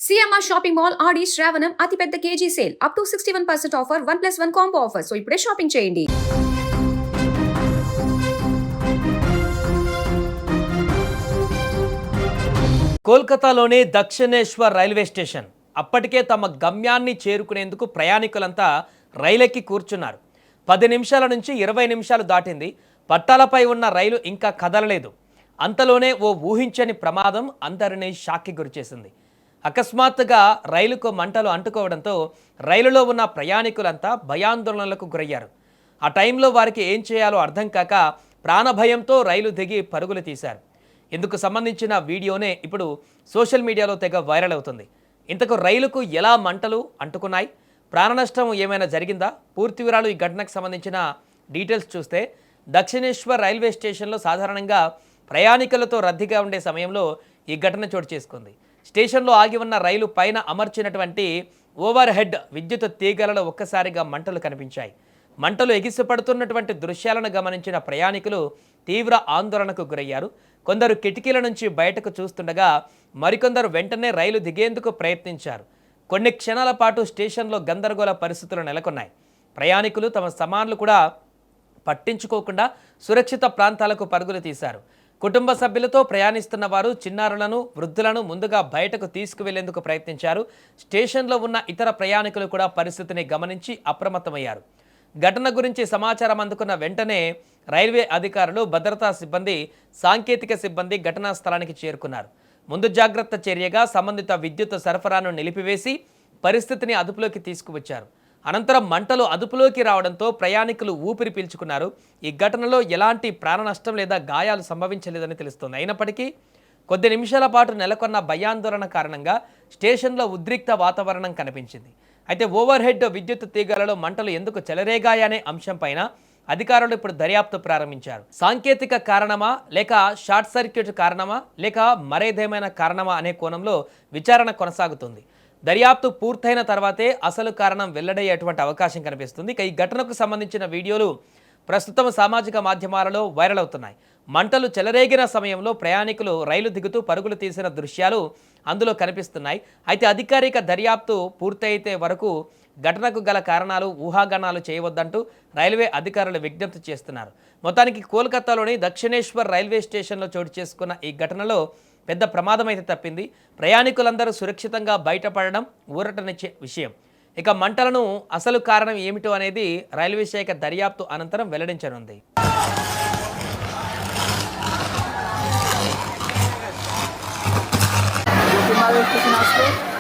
CMR shopping mall ఆడి శ్రావణం అతిపెద్ద KG sale up to 61% offer 1+1 combo offer. So ఇప్పుడే shopping చేయండి. కోల్కతాలోని దక్షిణేశ్వర్ రైల్వే స్టేషన్ అప్పటికే తమ గమ్యాన్ని చేరుకునేందుకు ప్రయాణికులంతా రైలెక్కి కూర్చున్నారు. 10 నిమిషాల నుంచి 20 నిమిషాలు దాటింది. పట్టాలపై ఉన్న రైలు ఇంకా కదలలేదు. అంతలోనే ఓ ఊహించని ప్రమాదం అందరినీ షాక్కి గురిచేసింది. అకస్మాత్తుగా రైలుకు మంటలు అంటుకోవడంతో రైలులో ఉన్న ప్రయాణికులంతా భయాందోళనలకు గురయ్యారు. ఆ టైంలో వారికి ఏం చేయాలో అర్థం కాక ప్రాణభయంతో రైలు దిగి పరుగులు తీశారు. ఇందుకు సంబంధించిన వీడియోనే ఇప్పుడు సోషల్ మీడియాలో తెగ వైరల్ అవుతుంది. ఇంతకు రైలుకు ఎలా మంటలు అంటుకున్నాయి, ప్రాణనష్టం ఏమైనా జరిగిందా, పూర్తి వివరాలు ఈ ఘటనకు సంబంధించిన డీటెయిల్స్ చూస్తే దక్షిణేశ్వర్ రైల్వే స్టేషన్లో సాధారణంగా ప్రయాణికులతో రద్దీగా ఉండే సమయంలో ఈ ఘటన చోటు చేసుకుంది. స్టేషన్లో ఆగి ఉన్న రైలు పైన అమర్చినటువంటి ఓవర్ హెడ్ విద్యుత్ తీగలలో ఒక్కసారిగా మంటలు కనిపించాయి. మంటలు ఎగిసిపడుతున్నటువంటి దృశ్యాలను గమనించిన ప్రయాణికులు తీవ్ర ఆందోళనకు గురయ్యారు. కొందరు కిటికీల నుంచి బయటకు చూస్తుండగా మరికొందరు వెంటనే రైలు దిగేందుకు ప్రయత్నించారు. కొన్ని క్షణాల పాటు స్టేషన్లో గందరగోళ పరిస్థితులు నెలకొన్నాయి. ప్రయాణికులు తమ సామాన్లు కూడా పట్టించుకోకుండా సురక్షిత ప్రాంతాలకు పరుగులు తీశారు. కుటుంబ సభ్యులతో ప్రయాణిస్తున్న వారు చిన్నారులను, వృద్ధులను ముందుగా బయటకు తీసుకువెళ్లేందుకు ప్రయత్నించారు. స్టేషన్లో ఉన్న ఇతర ప్రయాణికులు కూడా పరిస్థితిని గమనించి అప్రమత్తమయ్యారు. ఘటన గురించి సమాచారం అందుకున్న వెంటనే రైల్వే అధికారులు, భద్రతా సిబ్బంది, సాంకేతిక సిబ్బంది ఘటనా స్థలానికి చేరుకున్నారు. ముందు జాగ్రత్త చర్యగా సంబంధిత విద్యుత్ సరఫరాను నిలిపివేసి పరిస్థితిని అదుపులోకి తీసుకువచ్చారు. అనంతరం మంటలు అదుపులోకి రావడంతో ప్రయాణికులు ఊపిరి పీల్చుకున్నారు. ఈ ఘటనలో ఎలాంటి ప్రాణ నష్టం లేదా గాయాలు సంభవించలేదని తెలుస్తోంది. అయినప్పటికీ కొద్ది నిమిషాల పాటు నెలకొన్న భయాందోళన కారణంగా స్టేషన్లో ఉద్రిక్త వాతావరణం కనిపించింది. అయితే ఓవర్ హెడ్ విద్యుత్ తీగలలో మంటలు ఎందుకు చెలరేగాయనే అంశంపైన అధికారులు ఇప్పుడు దర్యాప్తు ప్రారంభించారు. సాంకేతిక కారణమా, లేక షార్ట్ సర్క్యూట్ కారణమా, లేక మరేదేమైనా కారణమా అనే కోణంలో విచారణ కొనసాగుతుంది. దర్యాప్తు పూర్తయిన తర్వాతే అసలు కారణం వెల్లడయ్యేటువంటి అవకాశం కనిపిస్తుంది. ఇక ఈ ఘటనకు సంబంధించిన వీడియోలు ప్రస్తుతం సామాజిక మాధ్యమాలలో వైరల్ అవుతున్నాయి. మంటలు చెలరేగిన సమయంలో ప్రయాణికులు రైలు దిగుతూ పరుగులు తీసిన దృశ్యాలు అందులో కనిపిస్తున్నాయి. అయితే అధికారిక దర్యాప్తు పూర్తయితే వరకు ఘటనకు గల కారణాలు ఊహాగానాలు చేయవద్దంటూ రైల్వే అధికారులు విజ్ఞప్తి చేస్తున్నారు. మొత్తానికి కోల్కతాలోని దక్షిణేశ్వర్ రైల్వే స్టేషన్లో చోటు చేసుకున్న ఈ ఘటనలో పెద్ద ప్రమాదం అయితే తప్పింది. ప్రయాణికులందరూ సురక్షితంగా బయటపడడం ఊరటనిచ్చే విషయం. ఇక మంటలను అసలు కారణం ఏమిటో అనేది రైల్వే శాఖ దర్యాప్తు అనంతరం వెల్లడించనుంది. स्टेशन